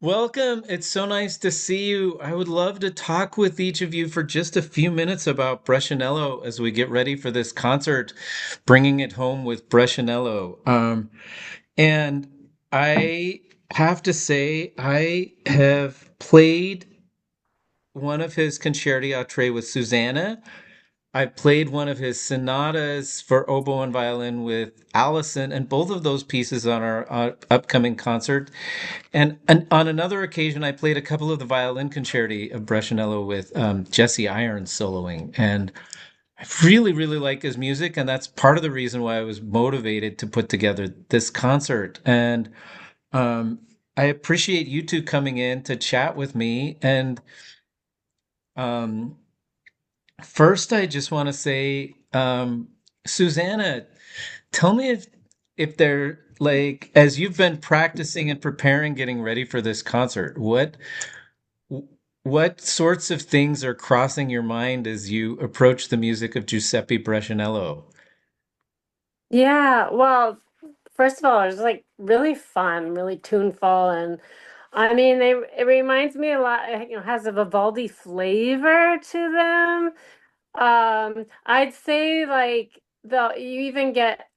Welcome. It's so nice to see you. I would love to talk with each of you for just a few minutes about Brescianello as we get ready for this concert, bringing it home with Brescianello. And I have to say, I have played one of his concerti a tre with Susanna. I played one of his sonatas for oboe and violin with Alison, and both of those pieces on our upcoming concert. And on another occasion, I played a couple of the violin concerti of Brescianello with Jesse Irons soloing. And I really, really like his music, and that's part of the reason why I was motivated to put together this concert. And um, I appreciate you two coming in to chat with me. And um, first, I just want to say, Susanna, tell me if they're like as you've been practicing and preparing, getting ready for this concert, what sorts of things are crossing your mind as you approach the music of Giuseppe Brescianello? Yeah, well, first of all, it was like really fun, really tuneful, and I mean, it reminds me a lot, has a Vivaldi flavor to them. I'd say like you even get,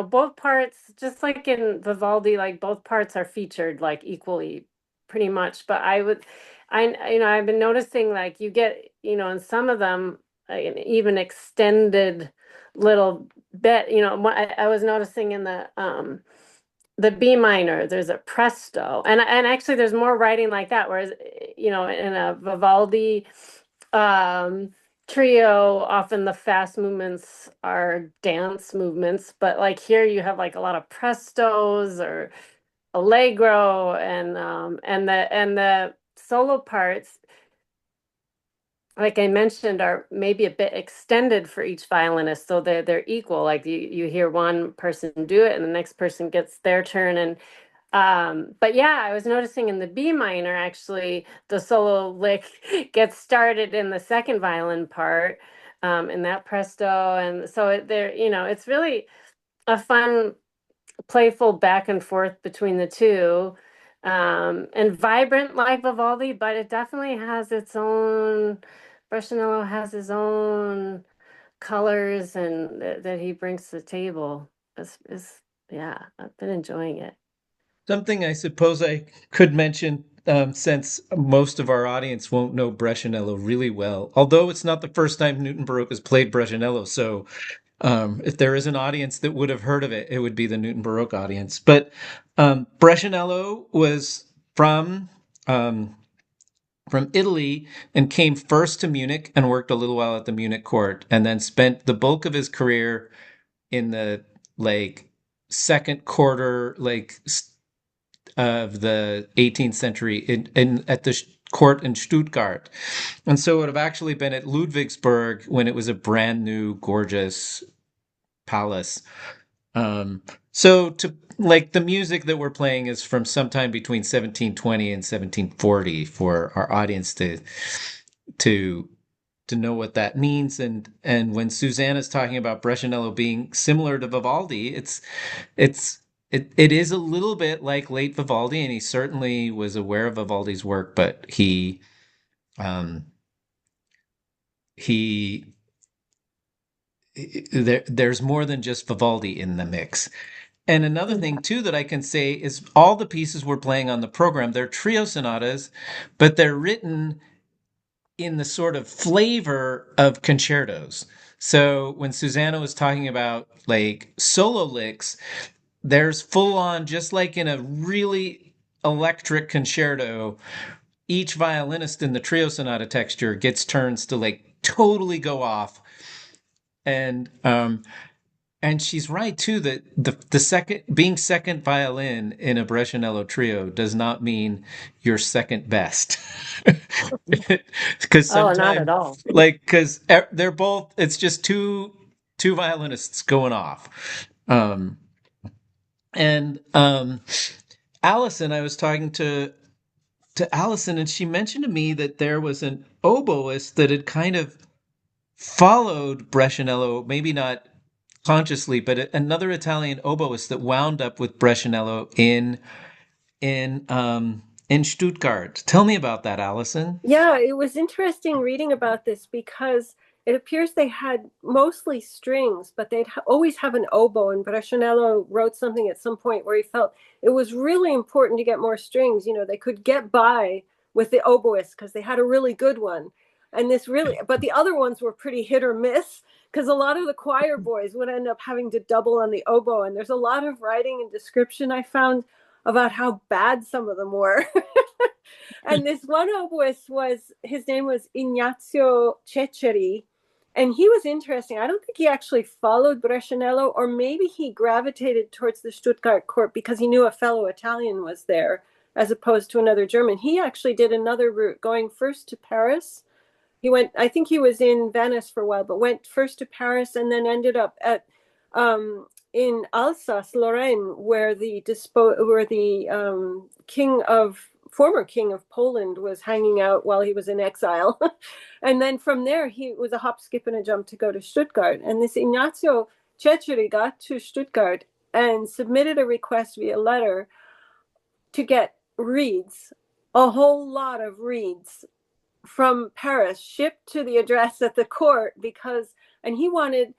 both parts, just like in Vivaldi, like both parts are featured like equally, pretty much. But I've been noticing like you get, in some of them, an even extended little bit. I was noticing in the B minor, there's a presto, and actually there's more writing like that. Whereas, in a Vivaldi um, trio, often the fast movements are dance movements, but like here you have like a lot of prestos or allegro, and the solo parts, like I mentioned, are maybe a bit extended for each violinist, so they're equal. Like you hear one person do it, and the next person gets their turn, and but yeah, I was noticing in the B minor, actually, the solo lick gets started in the second violin part, in that presto. And so it's really a fun, playful back and forth between the two, and vibrant like Vivaldi, but it definitely has its own, Brescianello has his own colors and that he brings to the table. Yeah, I've been enjoying it. Something I suppose I could mention, since most of our audience won't know Brescianello really well, although it's not the first time Newton Baroque has played Brescianello. So if there is an audience that would have heard of it, it would be the Newton Baroque audience. But Brescianello was um, from Italy and came first to Munich and worked a little while at the Munich court, and then spent the bulk of his career in the like second quarter of the 18th century in at the court in Stuttgart. And so it would have actually been at Ludwigsburg when it was a brand new, gorgeous palace. Um, so to like the music that we're playing is from sometime between 1720 and 1740 for our audience to to know what that means. And when Susanna's talking about Brescianello being similar to Vivaldi, it's it is a little bit like late Vivaldi, and he certainly was aware of Vivaldi's work, but um he there's more than just Vivaldi in the mix. And another thing too that I can say is all the pieces we're playing on the program, they're trio sonatas, but they're written in the sort of flavor of concertos. So when Susanna was talking about like solo licks, there's full on, just like in a really electric concerto, each violinist in the trio sonata texture gets turns to like totally go off. And and she's right too that the second being second violin in a Brescianello trio does not mean you're second best. Because Oh, not sometimes at all. because they're both, it's just two violinists going off. And Alison, I was talking to Alison, and she mentioned to me that there was an oboist that had kind of followed Brescianello, maybe not consciously, but another Italian oboist that wound up with Brescianello in in Stuttgart. Tell me about that, Alison. Yeah, it was interesting reading about this because it appears they had mostly strings, but they'd always have an oboe. And Brescianello wrote something at some point where he felt it was really important to get more strings. You know, they could get by with the oboist because they had a really good one. And this really, but the other ones were pretty hit or miss because a lot of the choir boys would end up having to double on the oboe. And there's a lot of writing and description I found about how bad some of them were. And this one oboist was, his name was Ignazio Ceccheri, and he was interesting. I don't think he actually followed Brescianello, or maybe he gravitated towards the Stuttgart court because he knew a fellow Italian was there as opposed to another German. He actually did another route, going first to Paris. He went, I think he was in Venice for a while, but went first to Paris and then ended up at in Alsace, Lorraine, where the former king of Poland was hanging out while he was in exile. And then from there, he was a hop, skip, and a jump to go to Stuttgart. And this Ignazio Ceccheri got to Stuttgart and submitted a request via letter to get reeds, a whole lot of reeds from Paris shipped to the address at the court and he wanted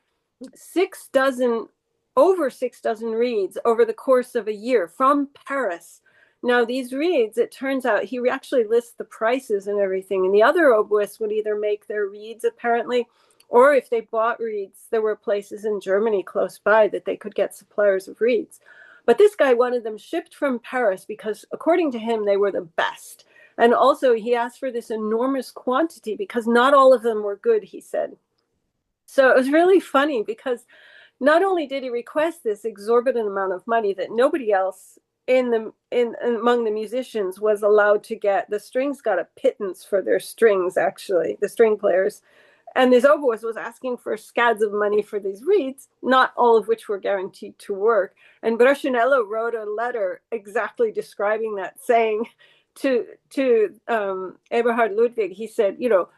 6 dozen, over 6 dozen reeds over the course of a year from Paris. Now, these reeds, it turns out he actually lists the prices and everything. And the other oboists would either make their reeds, apparently, or if they bought reeds, there were places in Germany close by that they could get suppliers of reeds. But this guy wanted them shipped from Paris because, according to him, they were the best. And also, he asked for this enormous quantity because not all of them were good, he said. So it was really funny because not only did he request this exorbitant amount of money that nobody else among the musicians was allowed to get. The strings got a pittance for their strings, actually, the string players. And this oboist was asking for scads of money for these reeds, not all of which were guaranteed to work. And Brescianello wrote a letter exactly describing that, saying to Eberhard Ludwig, he said, you know,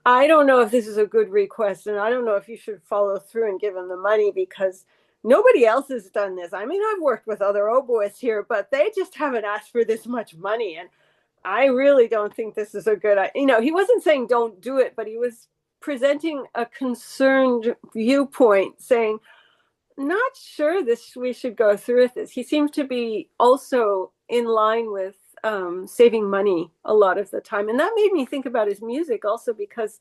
I don't know if this is a good request, and I don't know if you should follow through and give him the money because nobody else has done this. I mean, I've worked with other oboists here, but they just haven't asked for this much money. And I really don't think this is a good idea. You know, he wasn't saying don't do it, but he was presenting a concerned viewpoint, saying, not sure we should go through with this. He seemed to be also in line with saving money a lot of the time. And that made me think about his music also because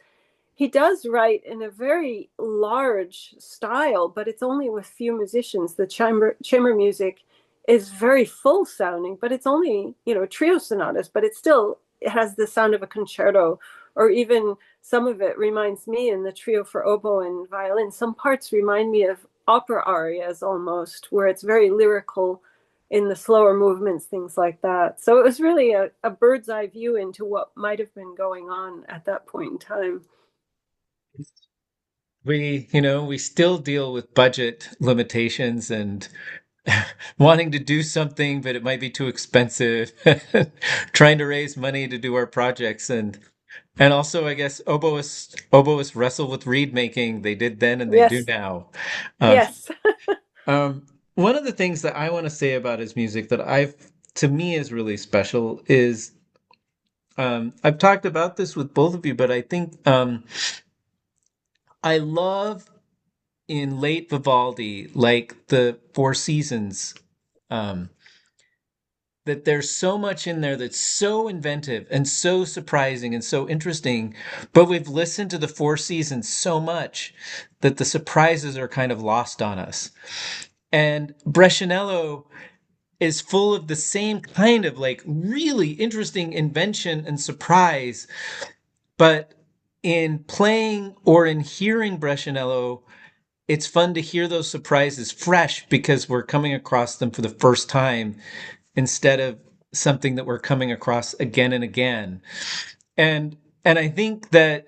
he does write in a very large style, but it's only with few musicians. The chamber music is very full sounding, but it's only, you know, trio sonatas, but it has the sound of a concerto, or even some of it reminds me in the trio for oboe and violin. Some parts remind me of opera arias almost, where it's very lyrical in the slower movements, things like that. So it was really a bird's eye view into what might have been going on at that point in time. We still deal with budget limitations and wanting to do something, but it might be too expensive. Trying to raise money to do our projects, and also, I guess oboists wrestle with reed making. They did then, and they do Yes, now. Um, yes, one of the things that I want to say about his music that to me is really special is I've talked about this with both of you, but I think I love in late Vivaldi, like the Four Seasons, um, that there's so much in there that's so inventive and so surprising and so interesting. But we've listened to the Four Seasons so much that the surprises are kind of lost on us. And Brescianello is full of the same kind of like really interesting invention and surprise. But in playing or in hearing Brescianello, it's fun to hear those surprises fresh because we're coming across them for the first time instead of something that we're coming across again and again. And I think that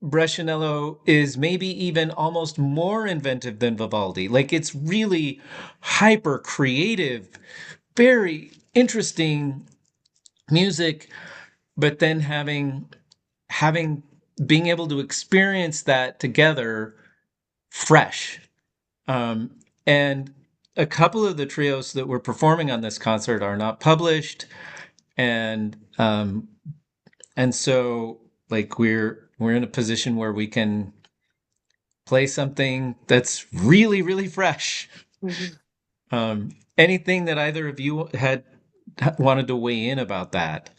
Brescianello is maybe even almost more inventive than Vivaldi. Like it's really hyper creative, very interesting music, but then having being able to experience that together fresh. And a couple of the trios that were performing on this concert are not published. and so like we're in a position where we can play something that's really really fresh. Mhm. Anything that either of you had wanted to weigh in about that?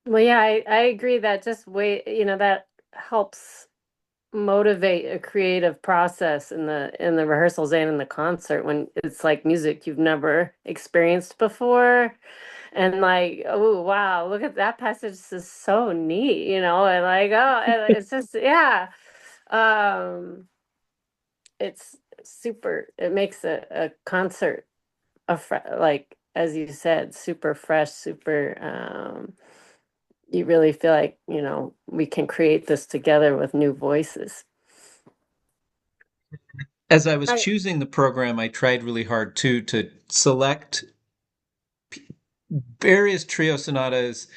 Well, yeah, I agree that just wait, that helps motivate a creative process in the rehearsals and in the concert when it's like music you've never experienced before. And like, oh wow, look at that passage. This is so neat, and like, oh, and it's just, yeah. Um, it's super, it makes a concert like as you said, super fresh, super you really feel like, we can create this together with new voices. As I was I choosing the program, I tried really hard too to select various trio sonatas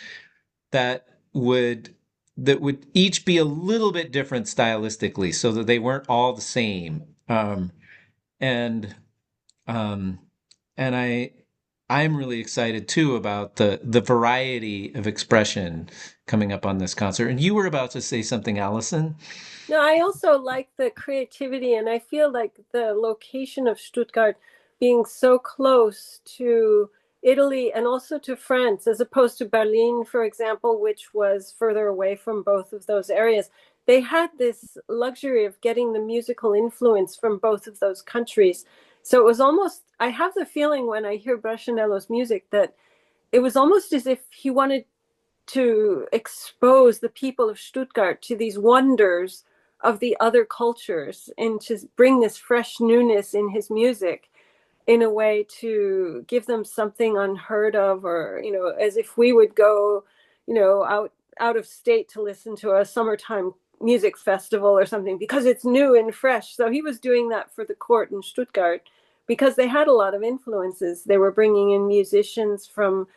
that would that would each be a little bit different stylistically, so that they weren't all the same. And um, and I'm really excited too about the variety of expression coming up on this concert. And you were about to say something, Alison. No, I also like the creativity, and I feel like the location of Stuttgart being so close to Italy and also to France, as opposed to Berlin, for example, which was further away from both of those areas. They had this luxury of getting the musical influence from both of those countries. So it was almost, I have the feeling when I hear Brescianello's music that it was almost as if he wanted to expose the people of Stuttgart to these wonders of the other cultures and to bring this fresh newness in his music in a way to give them something unheard of, or as if we would go out of state to listen to a summertime music festival or something because it's new and fresh. So he was doing that for the court in Stuttgart because they had a lot of influences. They were bringing in musicians from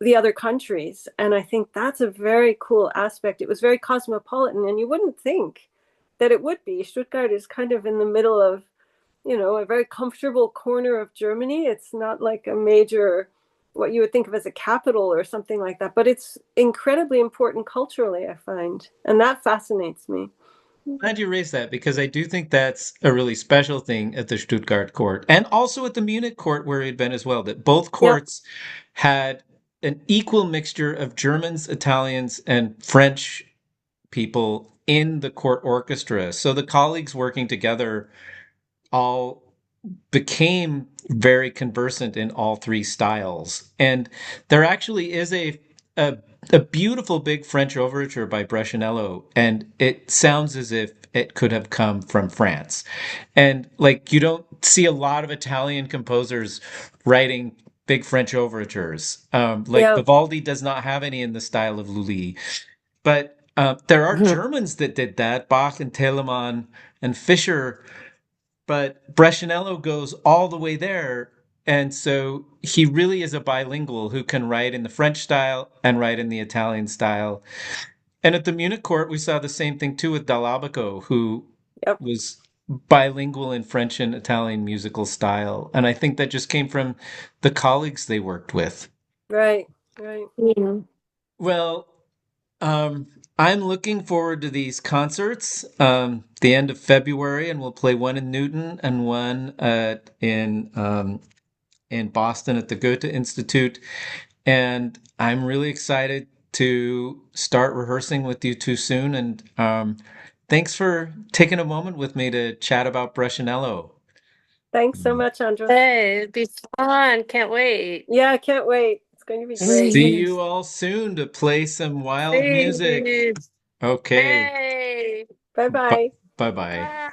the other countries. And I think that's a very cool aspect. It was very cosmopolitan, and you wouldn't think that it would be. Stuttgart is kind of in the middle of, a very comfortable corner of Germany. It's not like a major, what you would think of as a capital or something like that, but it's incredibly important culturally, I find. And that fascinates me. Glad you raised that because I do think that's a really special thing at the Stuttgart court and also at the Munich court where he'd been as well, that both Yep. courts had an equal mixture of Germans, Italians, and French people in the court orchestra. So the colleagues working together all became very conversant in all three styles. And there actually is a, a beautiful big French overture by Brescianello, and it sounds as if it could have come from France. And like you don't see a lot of Italian composers writing big French overtures. Like Yeah. Vivaldi does not have any in the style of Lully, but there are Germans that did that, Bach and Telemann and Fischer, but Brescianello goes all the way there. And so he really is a bilingual who can write in the French style and write in the Italian style. And at the Munich court, we saw the same thing too with Dall'Abaco, who Yep. was bilingual in French and Italian musical style. And I think that just came from the colleagues they worked with. Right. Right. Mhm. Well, I'm looking forward to these concerts. The end of February, and we'll play one in Newton and one in Boston at the Goethe Institute. And I'm really excited to start rehearsing with you too soon. And thanks for taking a moment with me to chat about Brescianello. Thanks so much, Andrus. Hey, it'd be fun. Can't wait. Yeah, I can't wait. It's going to be great. See you all soon to play some wild music. See. Okay. Hey. Bye bye. Bye bye. Bye.